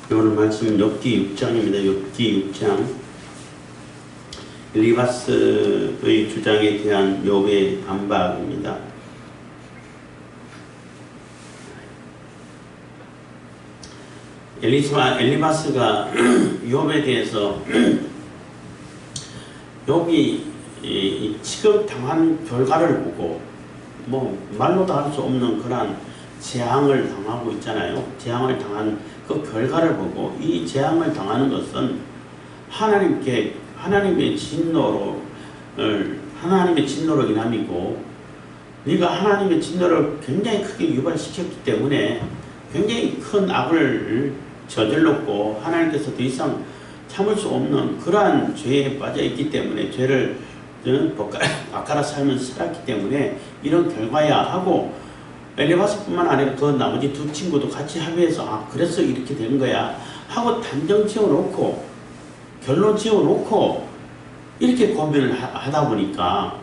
오늘 말씀은 욥기 6장입니다. 욥기 6장. 엘리바스의 주장에 대한 욥의 반박입니다. 엘리바스가 욥에 대해서 욥이 지금 당한 결과를 보고 말로도 할 수 없는 그러한 재앙을 당하고 있잖아요. 재앙을 당한 그 결과를 보고 이 재앙을 당하는 것은 하나님의 진노로 인함이고, 네가 하나님의 진노를 굉장히 크게 유발시켰기 때문에 굉장히 큰 악을 저질렀고 하나님께서 더 이상 참을 수 없는 그러한 죄에 빠져 있기 때문에 죄를 바꿔라 살면서 살았기 때문에 이런 결과야 하고, 엘리바스뿐만 아니라 그 나머지 두 친구도 같이 합의해서 그래서 이렇게 된 거야 하고 단정 지어놓고 결론 지어놓고 이렇게 고민을 하다 보니까,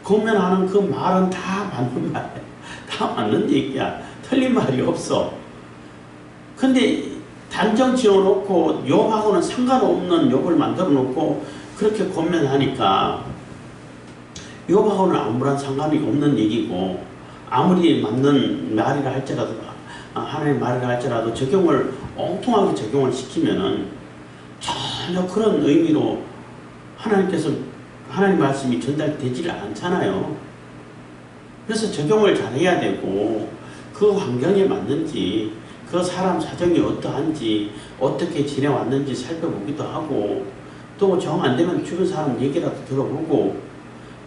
고민하는 그 말은 다 맞는 말이야. 다 맞는 얘기야. 틀린 말이 없어. 근데 단정 지어놓고 욥하고는 상관없는 욥을 만들어 놓고 그렇게 고민하니까 욥하고는 아무런 상관이 없는 얘기고, 아무리 맞는 말이라 할지라도, 하나님 말이라 할지라도 엉뚱하게 적용을 시키면은 전혀 그런 의미로 하나님 말씀이 전달되지를 않잖아요. 그래서 적용을 잘해야 되고, 그 환경에 맞는지, 그 사람 사정이 어떠한지, 어떻게 지내왔는지 살펴보기도 하고, 또 정 안 되면 주변 사람 얘기라도 들어보고,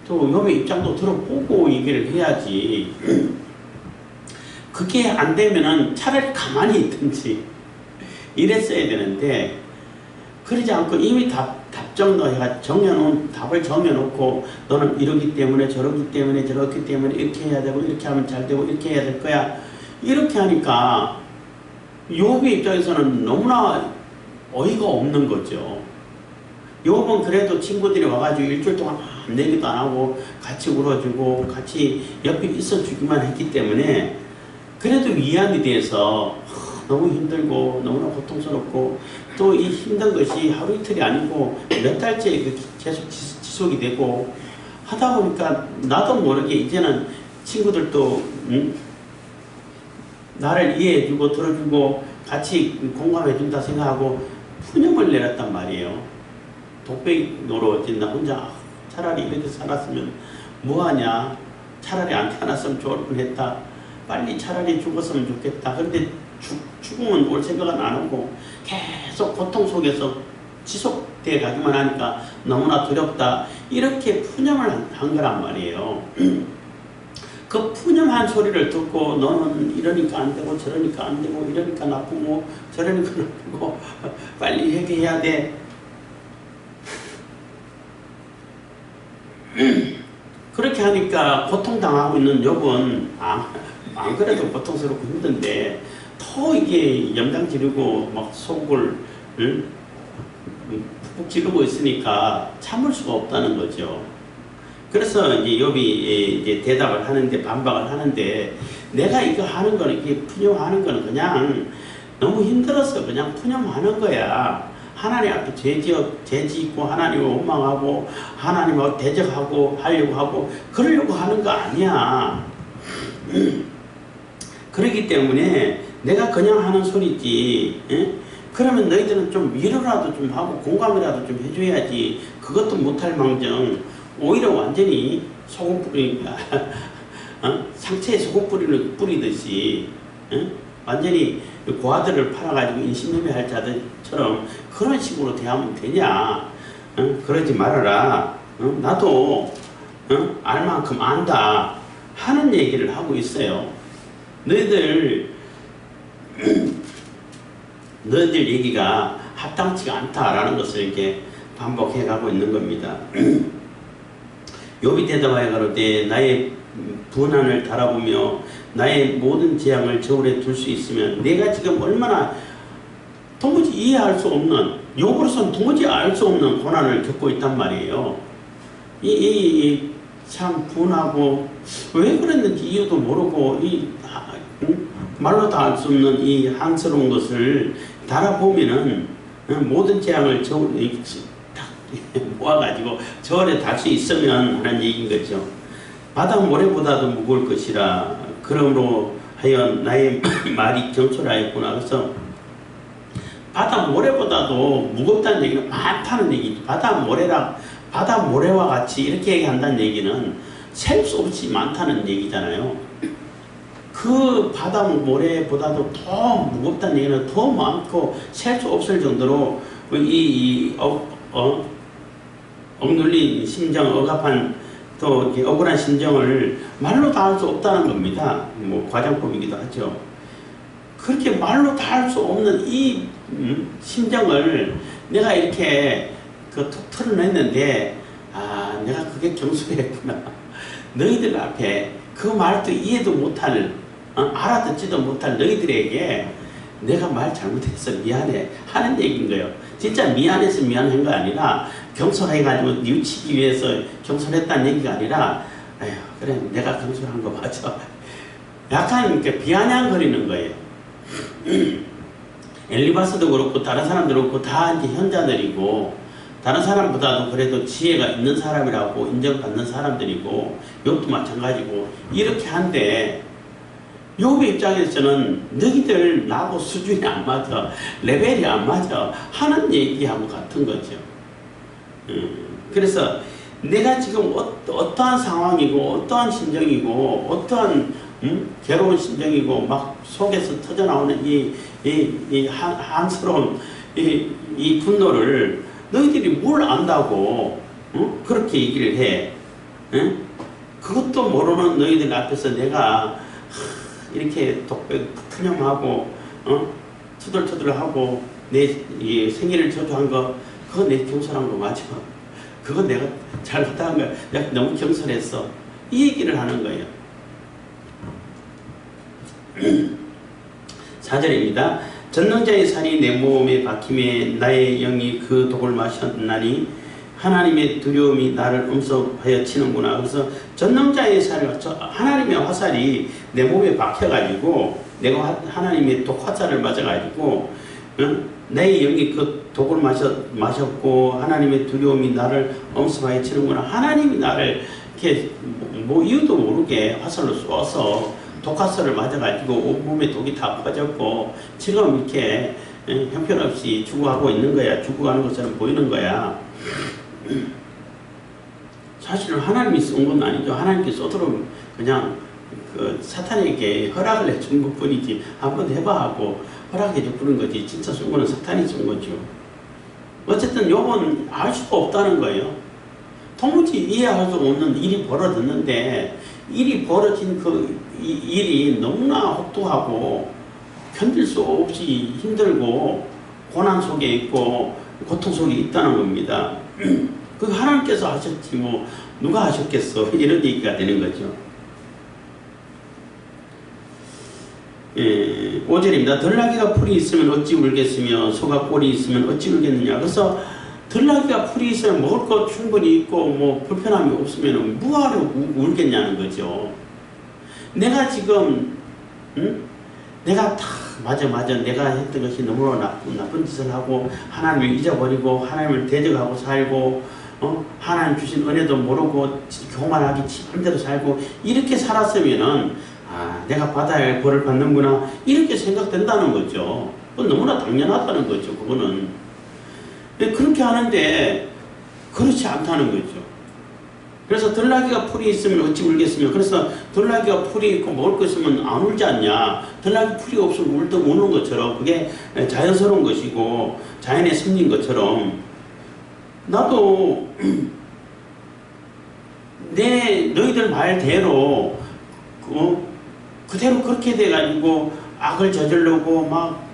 또 욥의 입장도 들어보고 얘기를 해야지. 그게 안 되면은 차라리 가만히 있든지 이랬어야 되는데, 그러지 않고 이미 답을 정해놓고 너는 이러기 때문에 저러기 때문에 저렇기 때문에 이렇게 해야 되고 이렇게 하면 잘 되고 이렇게 해야 될 거야, 이렇게 하니까 욥의 입장에서는 너무나 어이가 없는 거죠. 욥은 그래도 친구들이 와가지고 일주일 동안 내기도 안 하고 같이 울어주고 같이 옆에 있어주기만 했기 때문에 그래도 위안이 돼서 너무 힘들고 너무나 고통스럽고, 또 이 힘든 것이 하루 이틀이 아니고 몇 달째 계속 지속이 되고 하다 보니까 나도 모르게 이제는 친구들도 나를 이해해주고 들어주고 같이 공감해준다 생각하고 푸념을 내렸단 말이에요. 독백 노릇, 나 혼자 차라리 이렇게 살았으면 뭐하냐, 차라리 안 태어났으면 좋을 뻔했다, 빨리 차라리 죽었으면 좋겠다. 그런데 죽음은 올 생각은 안 하고 계속 고통 속에서 지속돼 가기만 하니까 너무나 두렵다, 이렇게 푸념을 한 거란 말이에요. 그 푸념한 소리를 듣고 너는 이러니까 안 되고 저러니까 안 되고 이러니까 나쁘고 저러니까 나쁘고 빨리 회개해야 돼. 그렇게 하니까 고통당하고 있는 욥은 안 그래도 고통스럽고 힘든데 더 이게 염당 지르고 막 속을 푹 지르고 있으니까 참을 수가 없다는 거죠. 그래서 이제 욥이 이제 대답을 하는데, 반박을 하는데, 내가 이거 하는 거는, 이게 푸념하는 거는 그냥 너무 힘들어서 그냥 푸념하는 거야. 하나님 앞에 죄 짓고 하나님을 원망하고 하나님하고 대적하고 하려고 하고 그러려고 하는 거 아니야. 그렇기 때문에 내가 그냥 하는 소리지. 그러면 너희들은 좀 위로라도 좀 하고 공감이라도 좀 해줘야지. 그것도 못할 망정 오히려 완전히 소금 상처에 소금 뿌리듯이 완전히 고아들을 팔아가지고 인신매매할 자들처럼 그런 식으로 대하면 되냐. 그러지 말아라. 나도 알 만큼 안다 하는 얘기를 하고 있어요. 너희들 얘기가 합당치가 않다라는 것을 이렇게 반복해 가고 있는 겁니다. 욥이 대답하여 가로되 나의 분한을 달아보며 나의 모든 재앙을 저울에 둘 수 있으면, 내가 지금 얼마나 도무지 이해할 수 없는, 욥으로서는 도무지 알 수 없는 고난을 겪고 있단 말이에요. 참 분하고 왜 그랬는지 이유도 모르고 말로 다 할 수 없는 이 한스러운 것을 달아보면은 모든 재앙을 딱 모아가지고 저울에 달 수 있으면 하는 얘기인 거죠. 바다 모래보다도 무거울 것이라. 그러므로 하여 나의 말이 경솔하였구나. 그래서 바다 모래보다도 무겁다는 얘기는 많다는 얘기죠. 바다 모래와 같이 이렇게 얘기한다는 얘기는 셀 수 없이 많다는 얘기잖아요. 그 바다 모래보다도 더 무겁다는 얘기는 더 많고 셀 수 없을 정도로 억눌린 심정, 억압한 또 이렇게 억울한 심정을 말로 다 할 수 없다는 겁니다. 뭐 과장법이기도 하죠. 그렇게 말로 다 할 수 없는 이 심정을 내가 이렇게 톡 털어냈는데, 아, 내가 그게 경솔했구나. 너희들 앞에 그 말도 이해도 못할, 알아듣지도 못할 너희들에게 내가 말 잘못했어, 미안해 하는 얘기인 거예요. 진짜 미안해서 미안한 거 아니라 경솔해가지고 뉘우치기 위해서 경솔했다는 얘기가 아니라, 에휴, 그래 내가 경솔한 거 맞아. 약간 이렇게 비아냥거리는 거예요. 엘리바스도 그렇고 다른 사람도 그렇고 다 이제 현자들이고 다른 사람보다도 그래도 지혜가 있는 사람이라고 인정받는 사람들이고 욥도 마찬가지고 이렇게 한데, 욥의 입장에서는 너희들 나하고 수준이 안 맞아, 레벨이 안 맞아 하는 얘기하고 같은 거죠. 그래서 내가 지금 어떠한 상황이고 어떠한 심정이고 어떠한 괴로운 심정이고 막 속에서 터져나오는 이 한스러운 이 분노를 너희들이 뭘 안다고 그렇게 얘기를 해. 그것도 모르는 너희들 앞에서 내가 이렇게 투념하고 투덜투덜하고 내 생일을 저주한 거, 그거 내 경솔한 거 맞아. 그거 내가 잘못한 거야. 내가 너무 경솔했어. 이 얘기를 하는 거예요. 4절입니다. 전능자의 살이 내 몸에 박힘에 나의 영이 그 독을 마셨나니 하나님의 두려움이 나를 엄습하여 치는구나. 그래서 전능자의 살, 하나님의 화살이 내 몸에 박혀가지고 내가 하나님의 독 화살을 맞아가지고 내 영이 그 독을 마셨고 하나님의 두려움이 나를 엄습하여 치는구나. 하나님이 나를 이렇게 뭐 이유도 모르게 화살로 쏘아서 독화살을 맞아가지고 온몸에 독이 다 퍼졌고 지금 이렇게 형편없이 죽어가고 있는 거야. 죽어가는 것처럼 보이는 거야. 사실은 하나님이 쏜 건 아니죠. 하나님께 쏘도록 그냥 그 사탄에게 허락을 해준 것 뿐이지, 한번 해봐 하고 허락해 주는 거지. 진짜 쏜 거는 사탄이 쏜 거죠. 어쨌든 요건 알 수가 없다는 거예요. 도무지 이해할 수 없는 일이 벌어졌는데, 일이 벌어진 그 일이 너무나 혹독하고 견딜 수 없이 힘들고 고난 속에 있고 고통 속에 있다는 겁니다. 그 하나님께서 하셨지 뭐 누가 하셨겠어, 이런 얘기가 되는 거죠. 5절입니다. 들나귀가 풀이 있으면 어찌 울겠으며 소가 꼴이 있으면 어찌 울겠느냐. 그래서 들나귀가 풀이 있으면 먹을 것 충분히 있고 뭐 불편함이 없으면 뭐하러 울겠냐는 거죠. 내가 지금 내가 다 맞아 내가 했던 것이 너무나 나쁜 짓을 하고 하나님을 잊어버리고 하나님을 대적하고 살고 하나님 주신 은혜도 모르고 교만하게 지 맘대로 살고 이렇게 살았으면은, 아, 내가 받아야 할 벌을 받는구나 이렇게 생각된다는 거죠. 그건 너무나 당연하다는 거죠. 그거는. 그렇게 하는데 그렇지 않다는 거죠. 그래서 들나귀가 풀이 있으면 어찌 울겠으며, 그래서 들나귀가 풀이 있고 먹을 거 있으면 안 울지 않냐. 들나귀 풀이 없으면 우는 것처럼 그게 자연스러운 것이고 자연의 섭리인 것처럼 나도 너희들 말대로 그대로 그렇게 돼가지고 악을 저지르고 막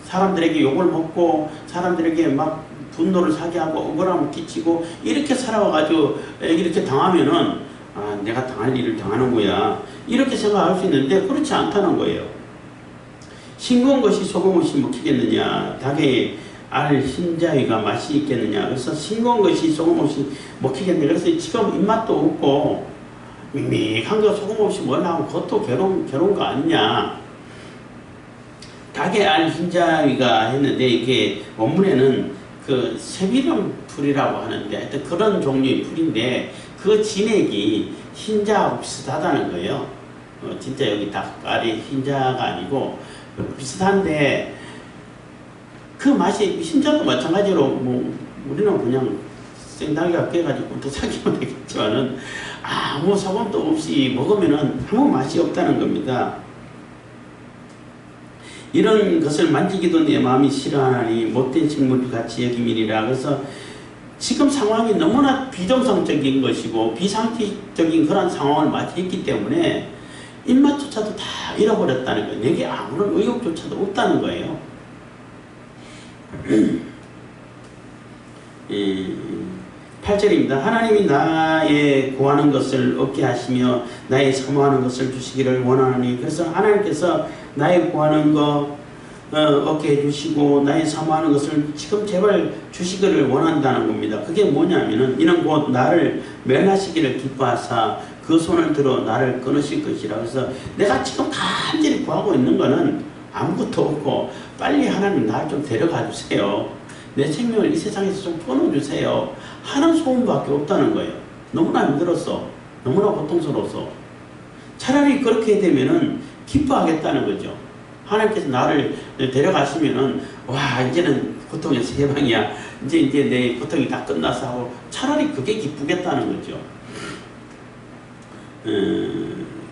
사람들에게 욕을 먹고 사람들에게 막 분노를 사게 하고 억울함을 끼치고 이렇게 살아와가지고 이렇게 당하면은, 아, 내가 당할 일을 당하는 거야 이렇게 생각할 수 있는데 그렇지 않다는 거예요. 싱거운 것이 소금 없이 먹히겠느냐, 닭의 알 흰자위가 맛이 있겠느냐. 그래서 싱거운 것이 소금 없이 먹히겠느냐. 그래서 지금 입맛도 없고 밋밋한 거 소금 없이 먹으려면 그것도 괴로운 거 아니냐. 닭의 알 흰자위가 했는데 이게 원문에는 그 새비름 풀이라고 하는데 하여튼 그런 종류의 풀인데 그 진액이 흰자하고 비슷하다는 거예요. 진짜 여기 닭알이 흰자가 아니고 비슷한데 그 맛이 흰자도 마찬가지로 뭐 우리는 그냥 생닭이가 깨가지고 또 사기면 되겠지만은 아무 소금도 없이 먹으면은 아무 맛이 없다는 겁니다. 이런 것을 만지기도 내 마음이 싫어하나니 못된 식물을 같이 여김이니라. 그래서 지금 상황이 너무나 비정상적인 것이고 비상식적인 그런 상황을 맞이했기 때문에 입맛조차도 다 잃어버렸다는 거예요. 내게 아무런 의욕조차도 없다는 거예요. 8절입니다. 하나님이 나의 구하는 것을 얻게 하시며 나의 사모하는 것을 주시기를 원하노니. 그래서 하나님께서 나의 구하는 거 얻게 해주시고 나의 사모하는 것을 지금 제발 주시기를 원한다는 겁니다. 그게 뭐냐면은 이는 곧 나를 멸하시기를 기뻐하사 그 손을 들어 나를 끊으실 것이라. 그래서 내가 지금 간절히 구하고 있는 거는 아무것도 없고 빨리 하나님 나를 좀 데려가 주세요. 내 생명을 이 세상에서 좀 끊어주세요 하는 소원밖에 없다는 거예요. 너무나 힘들었어. 너무나 고통스러워서. 차라리 그렇게 되면은 기뻐하겠다는 거죠. 하나님께서 나를 데려가시면은 와 이제는 고통에서 해방이야. 이제 내 고통이 다 끝나서 하고 차라리 그게 기쁘겠다는 거죠.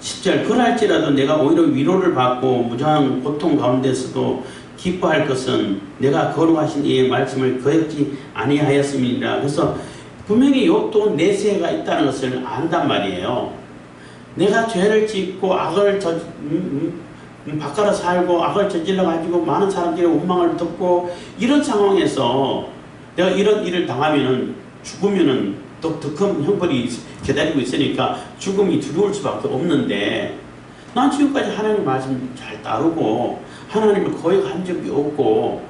10절 그럴지라도 내가 오히려 위로를 받고 무장한 고통 가운데서도 기뻐할 것은 내가 거룩하신 이의 말씀을 거역지 아니하였음이니라. 그래서 분명히 욥도 내세가 있다는 것을 안단 말이에요. 내가 죄를 짓고 악을 바꿔서 살고 악을 저질러 가지고 많은 사람들의 원망을 듣고 이런 상황에서 내가 이런 일을 당하면은 죽으면은 또 더 큰 형벌이 기다리고 있으니까 죽음이 두려울 수밖에 없는데 난 지금까지 하나님 말씀 잘 따르고 하나님을 거역한 적이 없고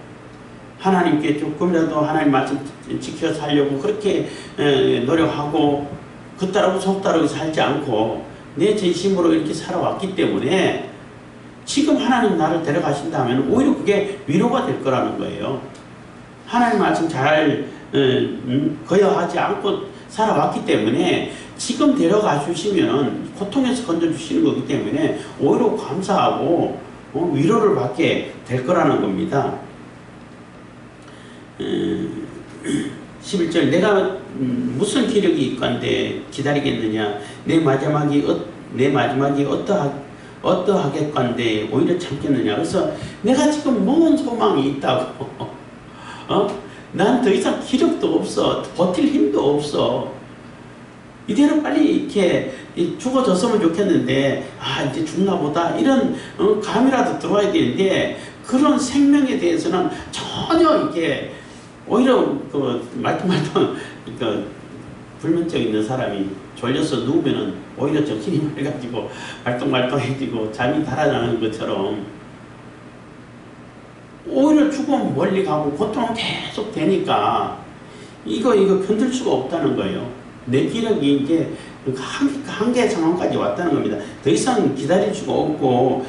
하나님께 조금이라도 하나님 말씀 지켜 살려고 그렇게 노력하고 겉따르고 속따르고 살지 않고 내 진심으로 이렇게 살아왔기 때문에 지금 하나님 나를 데려가신다면 오히려 그게 위로가 될 거라는 거예요. 하나님 말씀 잘 거역하지 않고 살아왔기 때문에 지금 데려가 주시면 고통에서 건져주시는 거기 때문에 오히려 감사하고 위로를 받게 될 거라는 겁니다. 11절 내가 무슨 기력이 있건데 기다리겠느냐 내 마지막이 어떠하겠건데 오히려 참겠느냐. 그래서 내가 지금 뭔 소망이 있다고 난 더 이상 기력도 없어. 버틸 힘도 없어. 이대로 빨리 이렇게 죽어졌으면 좋겠는데 이제 죽나 보다 이런 감이라도 들어와야 되는데 그런 생명에 대해서는 전혀 이게 오히려 그 말똥말똥 그 불면증 있는 사람이 졸려서 누우면은 오히려 정신이 맑아지고 말똥말똥해지고 잠이 달아나는 것처럼 오히려 죽으면 멀리 가고 고통은 계속 되니까 이거 견딜 수가 없다는 거예요. 내 기력이 이제 한계 상황까지 왔다는 겁니다. 더 이상 기다릴 수가 없고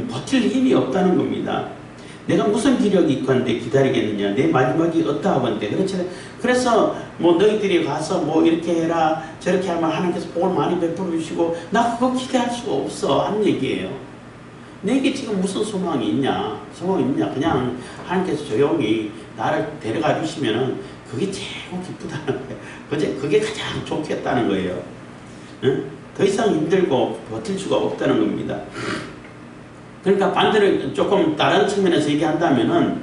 버틸 힘이 없다는 겁니다. 내가 무슨 기력이 있건데 기다리겠느냐 내 마지막이 어떠하건데. 그렇지. 그래서 뭐 너희들이 가서 뭐 이렇게 해라 저렇게 하면 하나님께서 복을 많이 베풀어 주시고 나 그거 기대할 수가 없어 하는 얘기예요. 내게 지금 무슨 소망이 있냐 그냥 하나님께서 조용히 나를 데려가 주시면은 그게 최고 기쁘다는 거예요. 그게 가장 좋겠다는 거예요. 응? 더 이상 힘들고 버틸 수가 없다는 겁니다. 그러니까 반대로 조금 다른 측면에서 얘기한다면은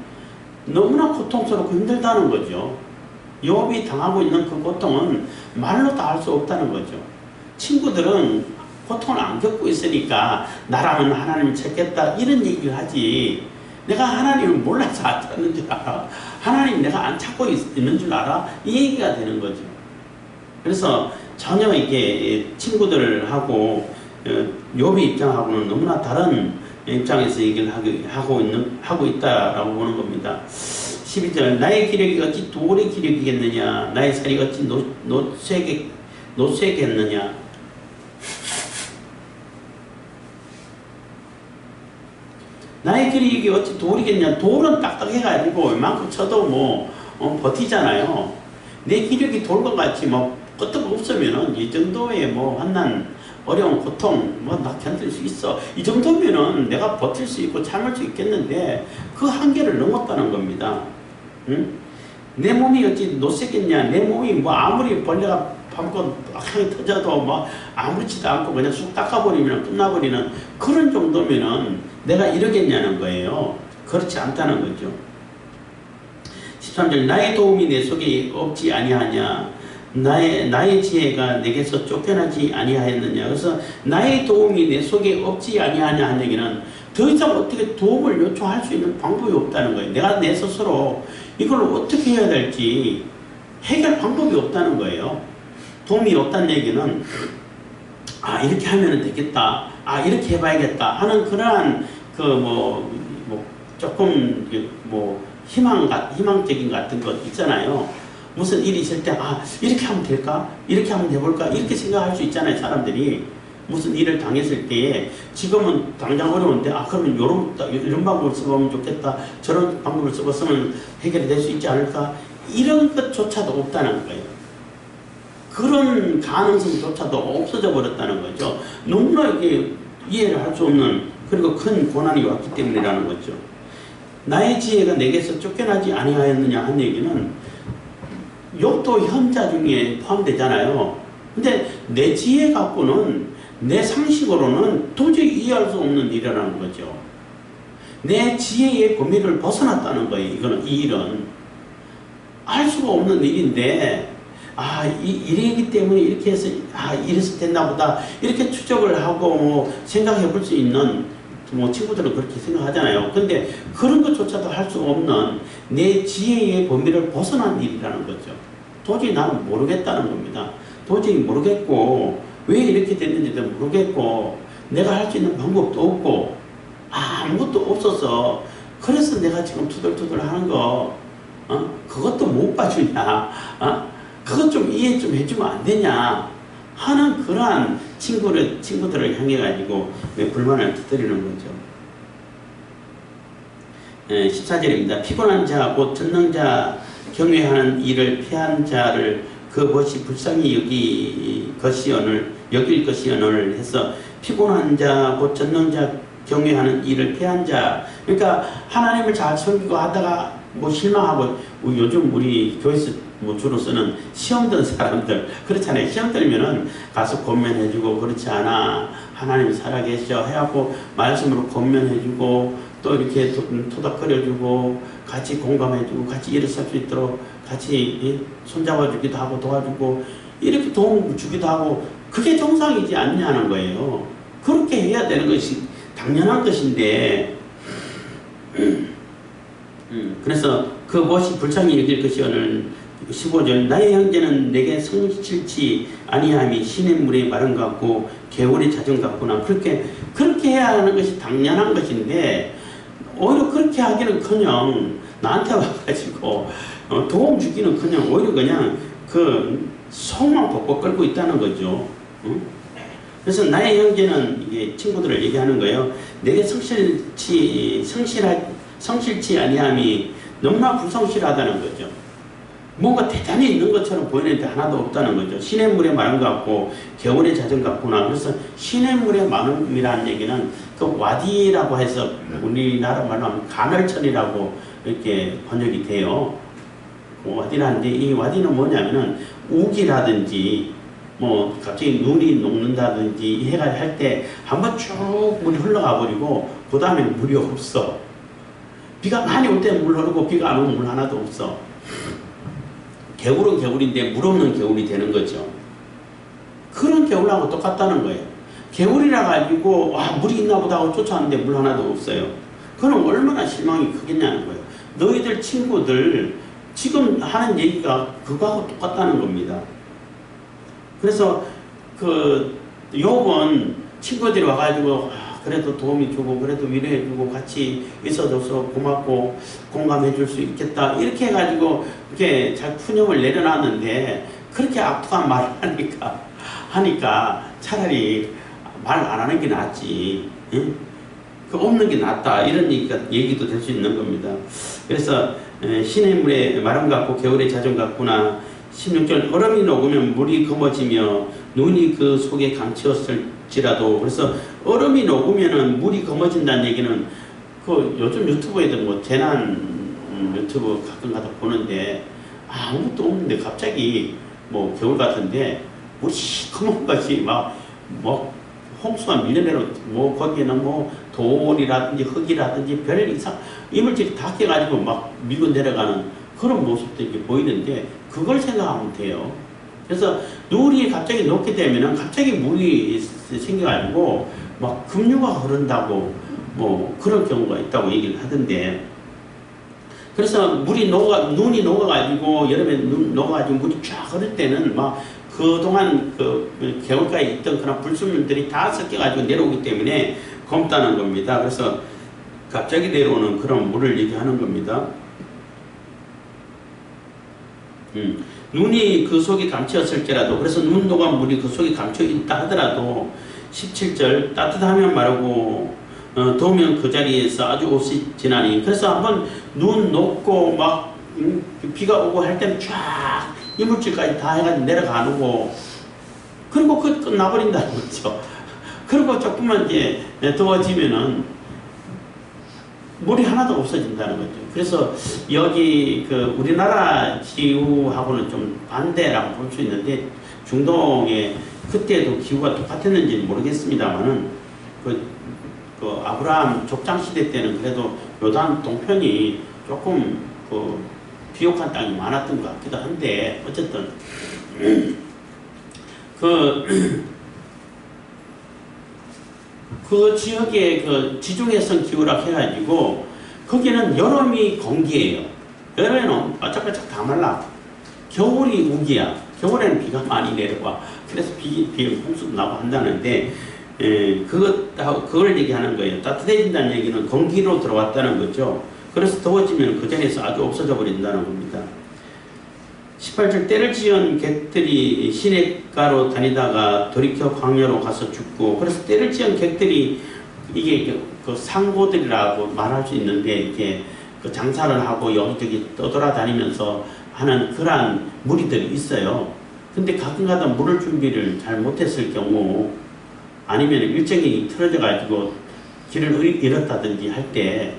너무나 고통스럽고 힘들다는 거죠. 욥이 당하고 있는 그 고통은 말로 다 할 수 없다는 거죠. 친구들은 고통을 안 겪고 있으니까 나라면 하나님을 찾겠다 이런 얘기를 하지 내가 하나님을 몰라서 안 찾는 줄 알아? 하나님 내가 안 찾고 있는 줄 알아? 이 얘기가 되는 거죠. 그래서 전혀 이게 친구들하고 욥의 입장하고는 너무나 다른 입장에서 얘기를 하고 있다라고 보는 겁니다. 12절 나의 기력이 어찌 돌의 기력이겠느냐 나의 살이 어찌 노쇠겠느냐. 나의 나의 길이 이게 어찌 돌이겠냐. 돌은 딱딱해가지고 웬만큼 쳐도 뭐 버티잖아요. 내 기력이 돌과 같이 뭐 끄떡 없으면은 이 정도의 뭐 환난, 어려운 고통 뭐 나 견딜 수 있어. 이 정도면은 내가 버틸 수 있고 참을 수 있겠는데 그 한계를 넘었다는 겁니다. 응? 내 몸이 어찌 노쇠겠냐. 내 몸이 뭐 아무리 벌레가 밟고 악하게 터져도 뭐 아무렇지도 않고 그냥 쑥 닦아버리면 끝나버리는 그런 정도면은 내가 이러겠냐는 거예요. 그렇지 않다는 거죠. 13절 나의 도움이 내 속에 없지 아니하냐. 나의 지혜가 내게서 쫓겨나지 아니하였느냐. 그래서 나의 도움이 내 속에 없지 아니하냐 하는 얘기는 더 이상 어떻게 도움을 요청할 수 있는 방법이 없다는 거예요. 내가 내 스스로 이걸 어떻게 해야 될지 해결 방법이 없다는 거예요. 도움이 없다는 얘기는 아 이렇게 하면 되겠다. 아 이렇게 해봐야겠다 하는 그러한 그 뭐 조금 뭐 희망적인 같은 것 있잖아요. 무슨 일이 있을 때 아 이렇게 하면 될까? 이렇게 하면 돼볼까? 이렇게 생각할 수 있잖아요. 사람들이 무슨 일을 당했을 때에 지금은 당장 어려운데 아 그러면 이런 방법을 써보면 좋겠다. 저런 방법을 써봤으면 해결이 될 수 있지 않을까? 이런 것조차도 없다는 거예요. 그런 가능성조차도 없어져 버렸다는 거죠. 너무나 이게 이해를 할 수 없는 그리고 큰 고난이 왔기 때문이라는 거죠. 나의 지혜가 내게서 쫓겨나지 아니하였느냐 한 얘기는 욕도 현자 중에 포함되잖아요. 근데 내 지혜 갖고는 내 상식으로는 도저히 이해할 수 없는 일이라는 거죠. 내 지혜의 범위를 벗어났다는 거예요. 이 일은 알 수가 없는 일인데 아 이래기 때문에 이렇게 해서 아 이래서 됐나 보다 이렇게 추적을 하고 뭐 생각해 볼 수 있는 뭐 친구들은 그렇게 생각하잖아요. 근데 그런 것조차도 할 수 없는 내 지혜의 범위를 벗어난 일이라는 거죠. 도저히 나는 모르겠다는 겁니다. 도저히 모르겠고 왜 이렇게 됐는지도 모르겠고 내가 할 수 있는 방법도 없고 아무것도 없어서 그래서 내가 지금 투덜투덜 하는 거 그것도 못 봐주냐 그것 좀 이해 좀 해주면 안 되냐 하는 그러한 친구들을 향해 가지고 불만을 터뜨리는 거죠. 14절입니다. 피곤한 자 곧 전능자 경외하는 일을 피한 자를 그것이 불쌍히 여길 것이오늘 해서 피곤한 자 곧 전능자 경외하는 일을 피한 자. 그러니까 하나님을 잘 섬기고 하다가 뭐 실망하고 요즘 우리 교회에서 뭐 주로 쓰는 시험 든 사람들 그렇잖아요. 시험 들면은 가서 권면해주고 그렇지 않아 하나님 살아계셔 해갖고 말씀으로 권면해주고 또 이렇게 토닥거려주고 같이 공감해주고 같이 일어설 수 있도록 같이 손잡아주기도 하고 도와주고 이렇게 도움을 주기도 하고 그게 정상이지 않냐는 거예요. 그렇게 해야 되는 것이 당연한 것인데 그래서 그것이 불쌍히 여길 것이오늘 15절 나의 형제는 내게 성실치 아니함이 시냇물의 마른 것 같고 개울의 잦은 것 같구나. 그렇게 해야 하는 것이 당연한 것인데 오히려 그렇게 하기는커녕 나한테 와가지고 도움 주기는커녕 오히려 그냥 그 속만 벅벅 끓고 있다는 거죠. 그래서 나의 형제는 이게 친구들을 얘기하는 거예요. 내게 성실치 아니함이 너무나 불성실하다는 거죠. 뭔가 대단히 있는 것처럼 보이는데 하나도 없다는 거죠. 시냇물에 마른 것 같고 겨울에 잦은 것 같구나. 그래서 시냇물에 마름이라는 얘기는 그 와디라고 해서 우리나라 말로 하면 간헐천이라고 이렇게 번역이 돼요. 와디라는데 이 와디는 뭐냐면은 우기라든지 뭐 갑자기 눈이 녹는다든지 해가 할 때 한번 쭉 물이 흘러가 버리고 그 다음에 물이 없어. 비가 많이 올 때는 물 흐르고 비가 안 오면 물 하나도 없어. 개울은 개울인데 물 없는 개울이 되는 거죠. 그런 개울하고 똑같다는 거예요. 개울이라 가지고 와 물이 있나 보다 하고 쫓아왔는데 물 하나도 없어요. 그럼 얼마나 실망이 크겠냐는 거예요. 너희들 친구들 지금 하는 얘기가 그거하고 똑같다는 겁니다. 그래서 그 욥은 친구들이 와가지고 그래도 도움이 주고 그래도 위로해주고 같이 있어줘서 고맙고 공감해줄 수 있겠다 이렇게 해가지고 이렇게 잘 푸념을 내려놨는데 그렇게 악독한 말을 하니까 차라리 말 안 하는 게 낫지. 응? 그 없는 게 낫다 이런 얘기도 될 수 있는 겁니다. 그래서 시냇물에 마름 같고 겨울에 자전 같구나. 16절 얼음이 녹으면 물이 검어지며 눈이 그 속에 감추었을지라도. 그래서 얼음이 녹으면은 물이 검어진다는 얘기는 그 요즘 유튜브에도 뭐 재난 유튜브 가끔가다 보는데 아무것도 없는데 갑자기 뭐 겨울 같은데 물이 시커먼 것이 막 뭐 홍수가 밀려내려 뭐 거기에는 뭐 돌이라든지 흙이라든지 별 이상 이물질이 다 깨가지고 막 밀고 내려가는 그런 모습도 이렇게 보이는데 그걸 생각하면 돼요. 그래서 눈이 갑자기 녹게 되면은 갑자기 물이 생겨가지고 막 급류가 흐른다고 뭐 그런 경우가 있다고 얘기를 하던데, 그래서 눈이 녹아가지고 여름에 녹아가지고 물이 쫙 흐를 때는 막 그동안 그 개울가에 있던 그런 불순물들이 다 섞여가지고 내려오기 때문에 검다는 겁니다. 그래서 갑자기 내려오는 그런 물을 얘기하는 겁니다. 눈이 그 속에 감추었을지라도, 그래서 눈 녹아 물이 그 속에 감춰 있다 하더라도 17절 따뜻하면 마르고 더우면 그 자리에서 아주 옷이 지나니. 그래서 한번 눈 녹고 막 비가 오고 할 때는 쫙 이물질까지 다 해가지고 내려가고 그리고 그 끝나버린다는 거죠. 그리고 조금만 이제 더워지면은 물이 하나도 없어진다는 거죠. 그래서 여기 그 우리나라 기후하고는 좀 반대라고 볼 수 있는데, 중동에 그때도 기후가 똑같았는지는 모르겠습니다만은 그 아브라함 족장 시대 때는 그래도 요단 동편이 조금 비옥한 땅이 많았던 것 같기도 한데, 어쨌든 그 지역의 그 지중해성 기후라 해가지고 거기는 여름이 건기예요. 여름에는 바짝바짝 다 말라. 겨울이 우기야. 겨울에는 비가 많이 내려와. 그래서 홍수도 나고 한다는데, 그걸 얘기하는 거예요. 따뜻해진다는 얘기는 건기로 들어왔다는 거죠. 그래서 더워지면 그 자리에서 아주 없어져 버린다는 겁니다. 18절 때를 지은 객들이 시냇가로 다니다가 돌이켜 광야로 가서 죽고. 그래서 때를 지은 객들이 이게 그 상고들이라고 말할 수 있는데, 이게 그 장사를 하고 여기저기 떠돌아다니면서 하는 그러한 무리들이 있어요. 근데 가끔가다 물을 준비를 잘 못했을 경우, 아니면 일정이 틀어져 가지고 길을 잃었다든지 할 때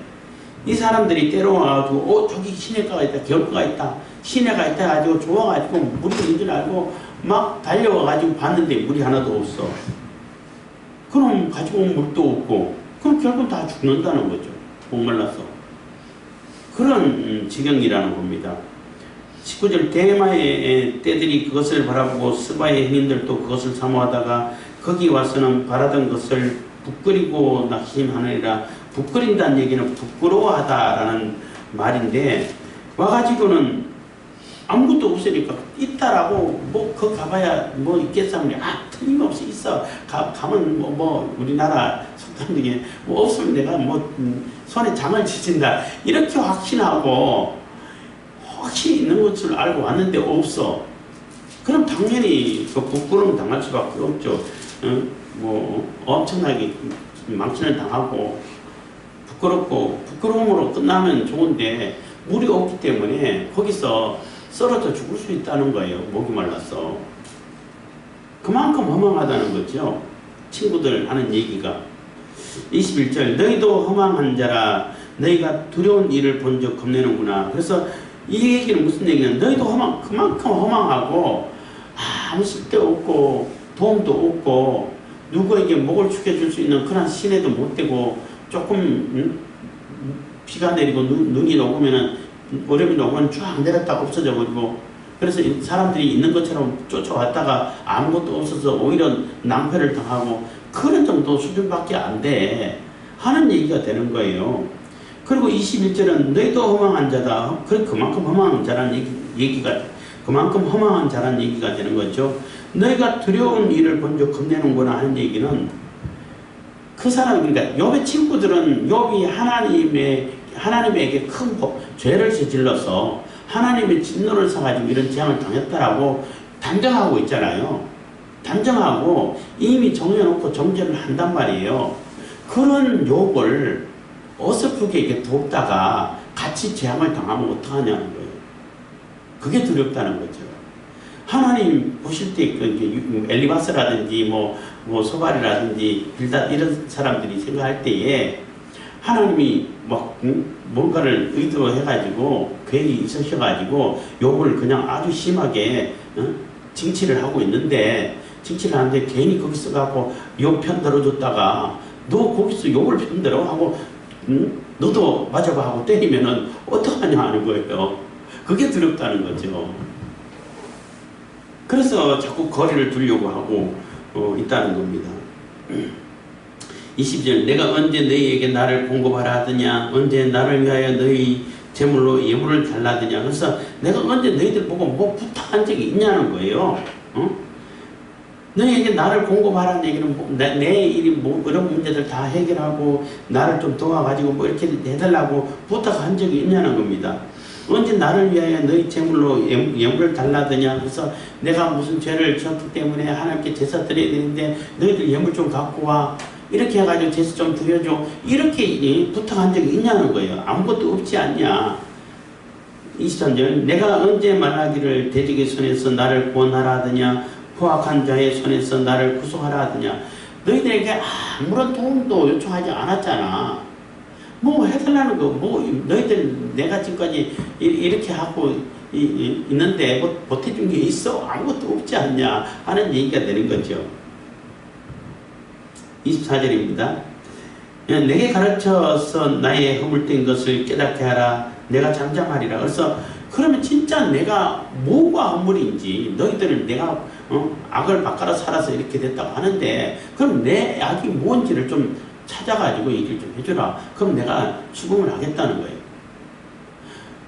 이 사람들이 때려와가지고 저기 시냇가가 있다, 겨울가가 있다, 시내가 있다 가지고 좋아가지고 물이 있는 줄 알고 막 달려와가지고 봤는데 물이 하나도 없어. 그럼 가지고 온 물도 없고, 그럼 결국 다 죽는다는 거죠. 목말라서. 그런 지경이라는 겁니다. 19절 대마의 떼들이 그것을 바라보고 스바의 행인들도 그것을 사모하다가 거기 와서는 바라던 것을 부끄리고 낙심하느니라. 부끄린다는 얘기는 부끄러워하다라는 말인데, 와가지고는 아무것도 없으니까 있다라고 거 가봐야 뭐 있겠사면 틀림없이 있어. 가면 우리나라 속담 중에 뭐 없으면 내가 손에 장을 지진다 이렇게 확신하고 혹시 있는 것을 알고 왔는데 없어. 그럼 당연히 그 부끄러움 당할 수밖에 없죠. 엄청나게 망신을 당하고 부끄러움으로 끝나면 좋은데 물이 없기 때문에 거기서 썰어져 죽을 수 있다는 거예요. 목이 말라서. 그만큼 허망하다는 거죠. 친구들 하는 얘기가. 21절 너희도 허망한 자라 너희가 두려운 일을 본 적 겁내는구나. 그래서 이 얘기는 무슨 얘기냐면, 너희도 그만큼 허망하고 아무 쓸데없고 도움도 없고 누구에게 목을 축여줄 수 있는 그런 시내도 못 되고, 조금 비가 내리고 눈이 녹으면은 얼음이 녹으면 쫙 내렸다가 없어져 버리고, 그래서 사람들이 있는 것처럼 쫓아왔다가 아무것도 없어서 오히려 낭패를 당하고 그런 정도 수준밖에 안 돼 하는 얘기가 되는 거예요. 그리고 21절은 너희도 허망한 자다. 그만큼 허망한 자라는 그만큼 허망한 자라는 얘기가 되는 거죠. 너희가 두려운 일을 본 적 겁내는구나 하는 얘기는, 그 사람, 그러니까 욥의 친구들은 욥이 하나님에게 큰 죄를 저질러서 하나님의 진노를 사가지고 이런 재앙을 당했다라고 단정하고 있잖아요. 단정하고 이미 정해놓고 정죄를 한단 말이에요. 그 그런 욕을 어설프게 이렇게 돕다가 같이 재앙을 당하면 어떡하냐는 거예요. 그게 두렵다는 거죠. 하나님 보실 때 엘리바스라든지 뭐 소발이라든지 빌닷 이런 사람들이 생각할 때에 하나님이 막 뭔가를 의도해가지고 계획이 있으셔가지고 욕을 그냥 아주 심하게 징치를 하고 있는데, 징치를 하는데 괜히 거기서 갖고 욕 편들어줬다가 너 거기서 욕을 편들어 하고 너도 맞아봐 하고 때리면은 어떡하냐 하는 거예요. 그게 두렵다는 거죠. 그래서 자꾸 거리를 두려고 하고 있다는 겁니다. 20절 내가 언제 너희에게 나를 공급하라 하더냐, 언제 나를 위하여 너희 제물로 예물을 달라 하더냐. 그래서 내가 언제 너희들 보고 뭐 부탁한 적이 있냐는 거예요. 너희에게 나를 공급하라는 얘기는 내 일이 뭐 이런 문제들 다 해결하고 나를 좀 도와가지고 뭐 이렇게 해달라고 부탁한 적이 있냐는 겁니다. 언제 나를 위하여 너희 제물로 예물을 달라더냐. 그래서 내가 무슨 죄를 지었기 때문에 하나님께 제사 드려야 되는데 너희들 예물 좀 갖고 와. 이렇게 해가지고 제사 좀 드려줘. 이렇게 부탁한 적이 있냐는 거예요. 아무것도 없지 않냐. 23절 내가 언제 말하기를 대적의 손에서 나를 구원하라 하더냐, 포악한 자의 손에서 나를 구속하라 하더냐. 너희들에게 아무런 도움도 요청하지 않았잖아. 뭐 해달라는 거, 뭐 너희들 내가 지금까지 이렇게 하고 있는데 뭐 보태준 게 있어? 아무것도 없지 않냐 하는 얘기가 되는 거죠. 24절입니다. 내게 가르쳐서 나의 허물된 것을 깨닫게 하라. 내가 잠잠하리라. 그래서 그러면 진짜 내가 뭐가 허물인지, 너희들은 내가 악을 바꿔라 살아서 이렇게 됐다고 하는데 그럼 내 악이 뭔지를 좀 찾아가지고 얘기를 좀 해주라. 그럼 내가 수긍을 하겠다는 거예요.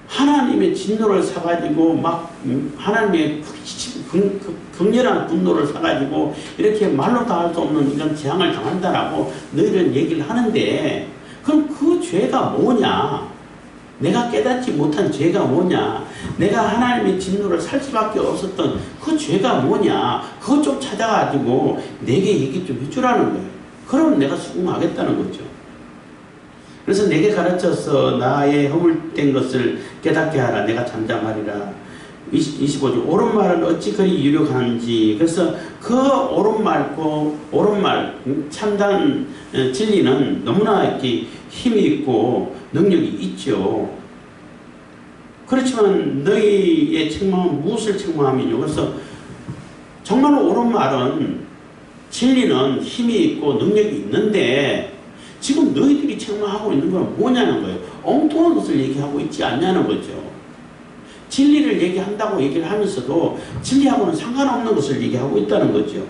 하나님의 진노를 사가지고 막 하나님의 극렬한 분노를 사가지고 이렇게 말로 다 할 수 없는 이런 재앙을 당한다라고 너희들은 얘기를 하는데 그럼 그 죄가 뭐냐? 내가 깨닫지 못한 죄가 뭐냐? 내가 하나님의 진노를 살 수밖에 없었던 그 죄가 뭐냐? 그것 좀 찾아가지고 내게 얘기 좀 해주라는 거예요. 그럼 내가 수긍하겠다는 거죠. 그래서 내게 가르쳐서 나의 허물된 것을 깨닫게 하라. 내가 잠잠하리라. 25절 옳은 말은 어찌 그리 유력한지. 그래서 그 옳은 말 참단 진리는 너무나 이렇게 힘이 있고 능력이 있죠. 그렇지만 너희의 책망은 무엇을 책망하면요. 그래서 정말로 옳은 말은 진리는 힘이 있고 능력이 있는데 지금 너희들이 책망하고 있는 건 뭐냐는 거예요. 엉뚱한 것을 얘기하고 있지 않냐는 거죠. 진리를 얘기한다고 얘기를 하면서도 진리하고는 상관없는 것을 얘기하고 있다는 거죠.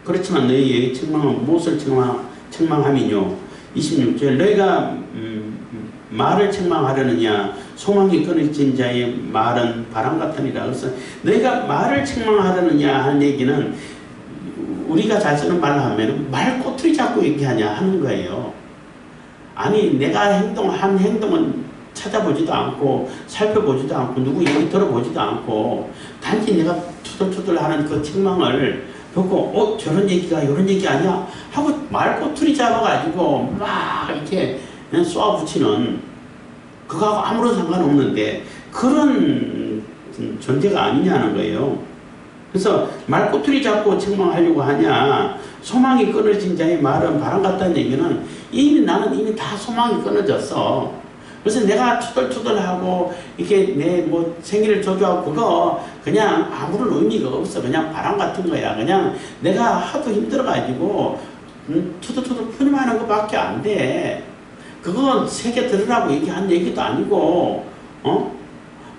그렇지만 너희의 책망은 무엇을 책망하면요. 26절 너희가 말을 책망하려느냐, 소망이 끊어진 자의 말은 바람 같으니라. 그래서 너희가 말을 책망하려느냐 하는 얘기는 우리가 잘 쓰는 말로 하면 말꼬투리 잡고 얘기하냐 하는 거예요. 아니 내가 한 행동은 찾아보지도 않고 살펴보지도 않고 누구 얘기 들어보지도 않고 단지 내가 투덜투덜하는 그 책망을 보고 저런 얘기가 이런 얘기 아니야 하고 말꼬투리 잡아가지고 막 이렇게 쏘아붙이는 그거하고 아무런 상관없는데 그런 존재가 아니냐는 거예요. 그래서 말꼬투리 잡고 책망하려고 하냐. 소망이 끊어진 자의 말은 바람 같다는 얘기는 나는 이미 다 소망이 끊어졌어. 그래서 내가 투덜투덜하고 이렇게 내 뭐 생기를 저주하고 그거 그냥 아무런 의미가 없어. 그냥 바람 같은 거야. 그냥 내가 하도 힘들어가지고 투덜투덜 푸념하는 것밖에 안 돼. 그건 세계 들으라고 얘기한 얘기도 아니고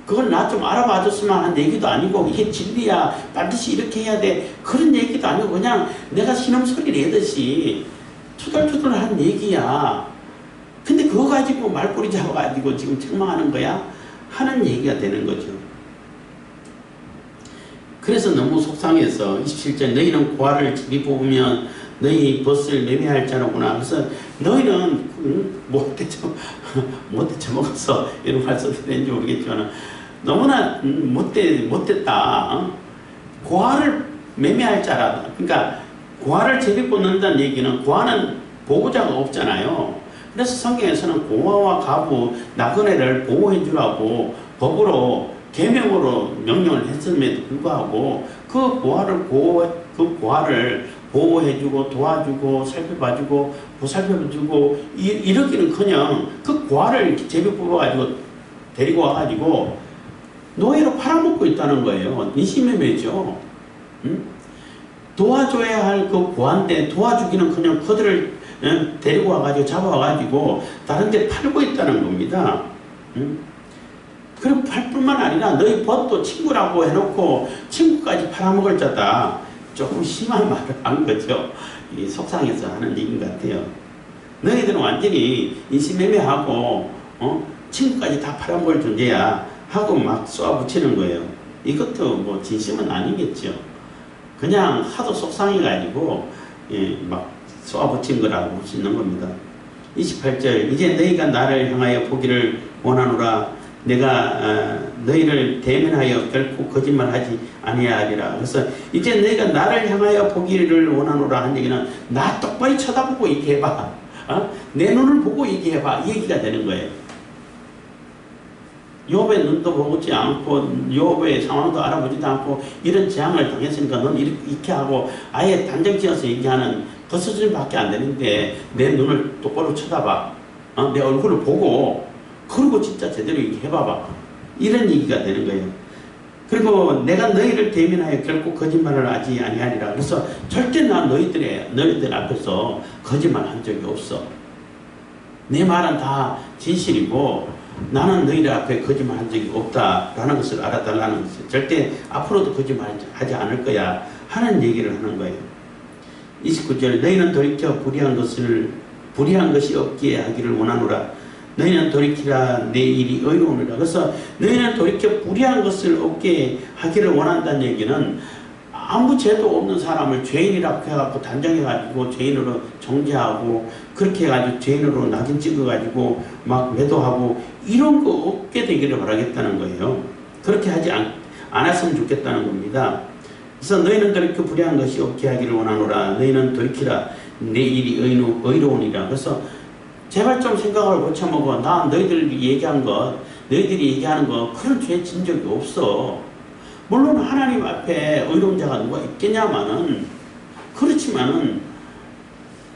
그걸 나 좀 알아봐 줬으면 한 얘기도 아니고 이게 진리야 반드시 이렇게 해야 돼 그런 얘기도 아니고 그냥 내가 신음소리 내듯이 투덜투덜한 얘기야. 근데 그거 가지고 말꼬리 잡아가지고 지금 책망하는 거야 하는 얘기가 되는 거죠. 그래서 너무 속상해서 27절 너희는 고아를 집이 뽑으면 너희 벗을 매매할 자로구나. 그래서 너희는 못돼 처먹어서 이런 말 써도 되는지 모르겠지만 너무나 못됐다. 고아를 매매할 자라. 그러니까 고아를 제비 뽑는다는 얘기는 고아는 보호자가 없잖아요. 그래서 성경에서는 고아와 가부, 나그네를 보호해 주라고 법으로 계명으로 명령을 했음에도 불구하고 그 고아를 보호해주고 도와주고 살펴봐주고 보살펴주고 이러기는커녕 그 고아를 이렇게 제비 뽑아가지고 데리고 와가지고 노예로 팔아먹고 있다는 거예요. 인신매매죠. 응? 도와줘야 할 그 고아인데 도와주기는커녕 그들을 데리고 와가지고 잡아와가지고 다른 데 팔고 있다는 겁니다. 응? 그럼 팔 뿐만 아니라 너희 벗도 친구라고 해놓고 친구까지 팔아먹을 자다. 조금 심한 말을 한 거죠. 이 속상해서 하는 얘기인 것 같아요. 너희들은 완전히 인신매매하고 친구까지 다 팔아먹을 존재야 하고 막 쏘아붙이는 거예요. 이것도 뭐 진심은 아니겠죠. 그냥 하도 속상해가지고 막 쏘아붙인 거라고 볼 수 있는 겁니다. 28절 이제 너희가 나를 향하여 보기를 원하노라. 내가 너희를 대면하여 결코 거짓말하지 아니하리라. 그래서 이제 너희가 나를 향하여 보기를 원하노라 한 얘기는 나 똑바로 쳐다보고 얘기해봐. 내 눈을 보고 얘기해봐. 이 얘기가 되는 거예요. 욥의 눈도 보지 않고 욥의 상황도 알아보지도 않고 이런 재앙을 당했으니까 넌 이렇게 하고 아예 단정지어서 얘기하는 그 수준밖에 안 되는데 내 눈을 똑바로 쳐다봐. 내 얼굴을 보고 그리고 진짜 제대로 얘기해봐봐. 이런 얘기가 되는 거예요. 그리고 내가 너희를 대면하여 결코 거짓말을 하지 아니하리라. 그래서 절대 나 너희들 앞에서 거짓말 한 적이 없어. 내 말은 다 진실이고 나는 너희들 앞에 거짓말 한 적이 없다라는 것을 알아달라는 것을 절대 앞으로도 거짓말 하지 않을 거야 하는 얘기를 하는 거예요. 29절 너희는 돌이켜 불의한 것이 없기에 하기를 원하노라. 너희는 돌이키라 내 일이 의로우니라. 그래서 너희는 돌이켜 불의한 것을 없게 하기를 원한다는 얘기는 아무 죄도 없는 사람을 죄인이라고 해갖고 단정해가지고 죄인으로 정죄하고 그렇게 해가지고 죄인으로 낙인 찍어가지고 막 매도하고 이런 거 없게 되기를 바라겠다는 거예요. 그렇게 하지 않았으면 좋겠다는 겁니다. 그래서 너희는 돌이켜 불의한 것이 없게 하기를 원하노라. 너희는 돌이키라 내 일이 의로우니라. 그래서 제발 좀 생각을 고쳐먹어. 나 너희들이 얘기하는 거 그런 죄 진 적이 없어. 물론 하나님 앞에 의로운 자가 누가 있겠냐마는 그렇지만은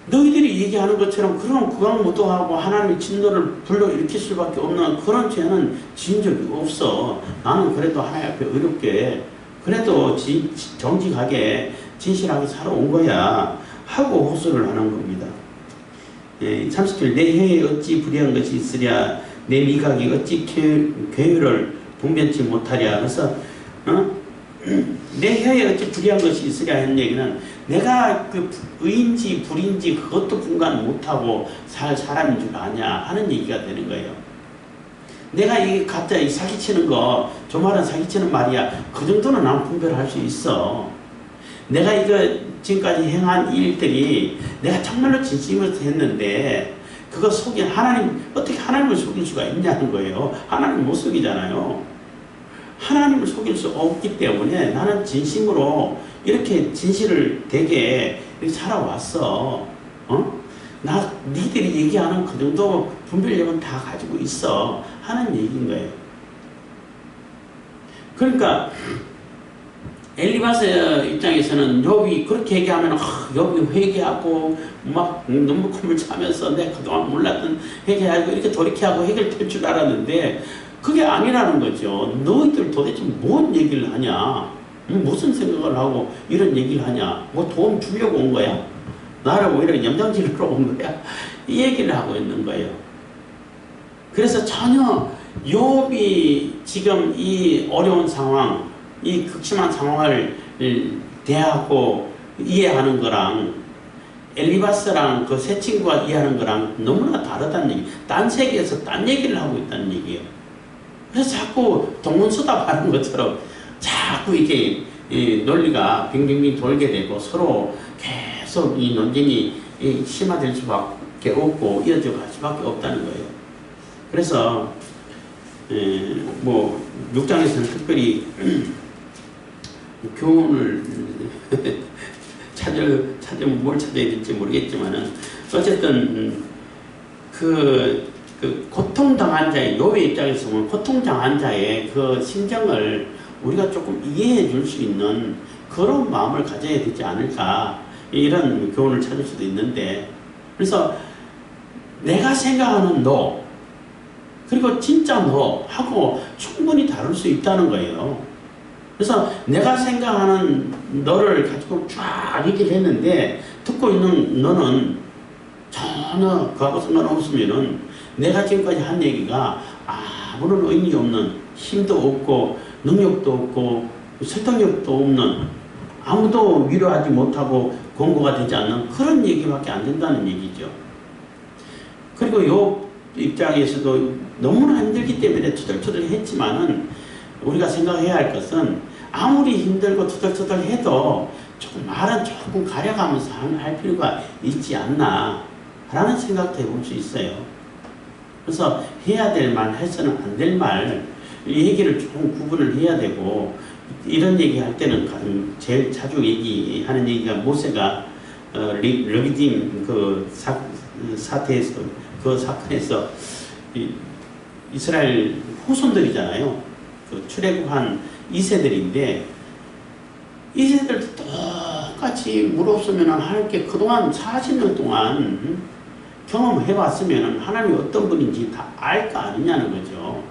너희들이 얘기하는 것처럼 그런 구강무도하고 하나님의 진노를 불러일으킬 수밖에 없는 그런 죄는 지은 적이 없어. 나는 그래도 하나님 앞에 의롭게 그래도 정직하게 진실하게 살아온 거야 하고 호소를 하는 겁니다. 30절 내 혀에 어찌 불의한 것이 있으랴 내 미각이 어찌 괴유를 분변치 못하랴. 그래서 내 혀에 어찌 불의한 것이 있으랴 하는 얘기는 내가 그 의인지 불인지 그것도 분간 못하고 살 사람인 줄 아냐 하는 얘기가 되는 거예요. 내가 이 가짜 이 사기치는 거 저 말은 사기치는 말이야 그 정도는 난 분별할 수 있어. 내가 이거 지금까지 행한 일들이 내가 정말로 진심으로 했는데 그거 속인 하나님 어떻게 하나님을 속일 수가 있냐는 거예요. 하나님 못 속이잖아요. 하나님을 속일 수 없기 때문에 나는 진심으로 이렇게 진실을 되게 살아왔어. 니들이 얘기하는 그 정도 분별력은 다 가지고 있어 하는 얘기인 거예요. 그러니까 엘리바스 입장에서는 욥이 그렇게 얘기하면 욥이 회개하고 막 눈물 콧물 차면서 내가 그동안 몰랐던 회개하고 이렇게 돌이켜하고 해결될 줄 알았는데 그게 아니라는 거죠. 너희들 도대체 뭔 얘기를 하냐? 무슨 생각을 하고 이런 얘기를 하냐? 뭐 도움 주려고 온 거야? 나를 오히려 염장지르러 온 거야? 이 얘기를 하고 있는 거예요. 그래서 전혀 욥이 지금 이 어려운 상황 이 극심한 상황을 대하고 이해하는 거랑 엘리바스랑 그 새 친구가 이해하는 거랑 너무나 다르다는 얘기. 딴 세계에서 딴 얘기를 하고 있다는 얘기예요. 그래서 자꾸 동문서답하는 것처럼 자꾸 이게 논리가 빙빙빙 돌게 되고 서로 계속 이 논쟁이 심화될 수밖에 없고 이어져 갈 수밖에 없다는 거예요. 그래서 뭐 6장에서는 특별히 교훈을 찾으면 뭘 찾아야 될지 모르겠지만은 어쨌든 그 고통당한 자의 욥의 입장에서 보면 고통당한 자의 그 심정을 우리가 조금 이해해 줄 수 있는 그런 마음을 가져야 되지 않을까, 이런 교훈을 찾을 수도 있는데, 그래서 내가 생각하는 너 그리고 진짜 너 하고 충분히 다룰 수 있다는 거예요. 그래서 내가 생각하는 너를 가지고 쫙 얘기를 했는데 듣고 있는 너는 전혀 그하고 상관없으면은 내가 지금까지 한 얘기가 아무런 의미 없는, 힘도 없고 능력도 없고 설득력도 없는, 아무도 위로하지 못하고 권고가 되지 않는 그런 얘기밖에 안 된다는 얘기죠. 그리고 요 입장에서도 너무나 힘들기 때문에 투덜투덜 했지만은 우리가 생각해야 할 것은 아무리 힘들고 투덜투덜 해도 조금 말은 조금 가려가면서 할 필요가 있지 않나 라는 생각도 해볼 수 있어요. 그래서 해야 될 말, 해서는 안 될 말, 이 얘기를 조금 구분을 해야 되고, 이런 얘기 할 때는 제일 자주 얘기하는 얘기가 모세가 르비딤 그 사태에서, 그 사건에서 이스라엘 후손들이잖아요. 그 출애굽한 2세들인데 2세들도 똑같이 물 없으면 하나님께 그동안 40년 동안 경험해봤으면 하나님이 어떤 분인지 다 알 거 아니냐는 거죠.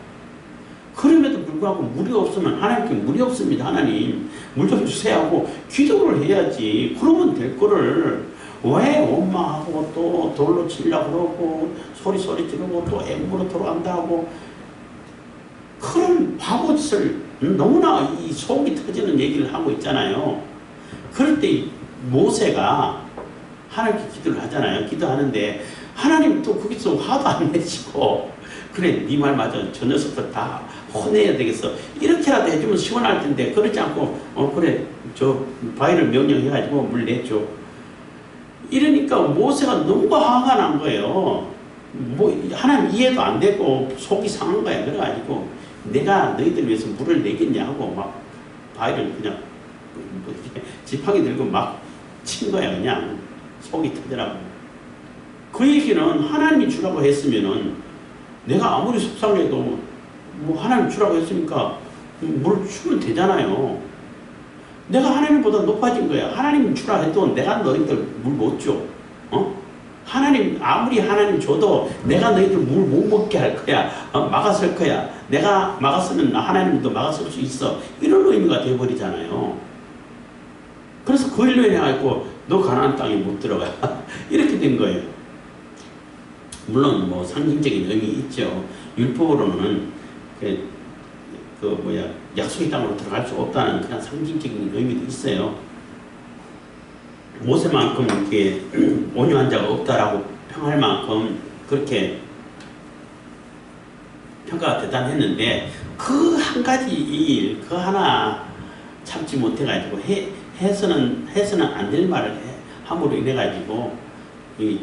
그럼에도 불구하고 물이 없으면 하나님께 물이 없습니다. 하나님 물 좀 주세요 하고 기도를 해야지. 그러면 될 거를 왜 원망하고 또 돌로 치려고 그러고 소리 지르고 또 앵무로 돌아간다 하고 그런 바보짓을 너무나 이 속이 터지는 얘기를 하고 있잖아요. 그럴 때 모세가 하나님께 기도를 하잖아요. 기도하는데 하나님 또 거기서 화도 안 내시고 그래 네 말 맞아. 저 녀석들 다 혼내야 되겠어. 이렇게라도 해주면 시원할 텐데 그러지 않고 그래 저 바위를 명령해가지고 물 내줘. 이러니까 모세가 너무 화가 난 거예요. 뭐 하나님 이해도 안 되고 속이 상한 거야. 그래가지고 내가 너희들 위해서 물을 내겠냐고 막 바위를 그냥 지팡이 들고 막 친 거야. 그냥 속이 터지라고. 그 얘기는 하나님이 주라고 했으면은 내가 아무리 속상해도 뭐 하나님 주라고 했으니까 물 주면 되잖아요. 내가 하나님보다 높아진 거야. 하나님 주라 해도 내가 너희들 물 못 줘. 하나님 아무리 하나님 줘도 내가 너희들 물 못 먹게 할 거야. 막아설 거야. 내가 막았으면 하나님도 막아설 수 있어. 이런 의미가 되어버리잖아요. 그래서 그 일로 인해가지고 너 가나안 땅에 못 들어가. 이렇게 된 거예요. 물론 뭐 상징적인 의미 있죠. 율법으로는 약속의 땅으로 들어갈 수 없다는 그런 상징적인 의미도 있어요. 모세만큼 이렇게 온유한 자가 없다라고 평할 만큼 그렇게 평가가 대단했는데 그 한 가지 일, 그 하나 참지 못해가지고 해서는 안 될 말을 함으로 인해가지고 이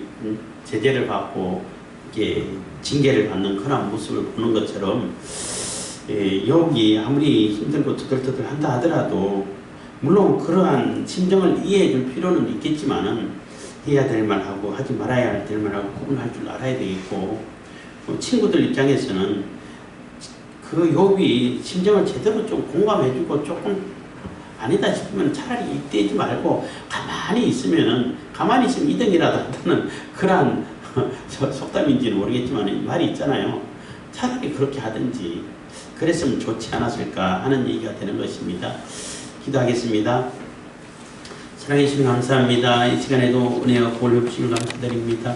제재를 받고 이게 징계를 받는 그런 모습을 보는 것처럼 욥이 아무리 힘들고 투덜투덜 한다 하더라도 물론 그러한 심정을 이해해 줄 필요는 있겠지만은 해야 될 말하고 하지 말아야 될 말하고 구분할 줄 알아야 되겠고 친구들 입장에서는 그 욥이 심정을 제대로 좀 공감해 주고 조금 아니다 싶으면 차라리 입대지 말고 가만히 있으면 이등이라도 한다는 그러한 속담인지는 모르겠지만 말이 있잖아요. 차라리 그렇게 하든지 그랬으면 좋지 않았을까 하는 얘기가 되는 것입니다. 기도하겠습니다. 사랑해 주시면 감사합니다. 이 시간에도 은혜와 복을 베푸시길 감사드립니다.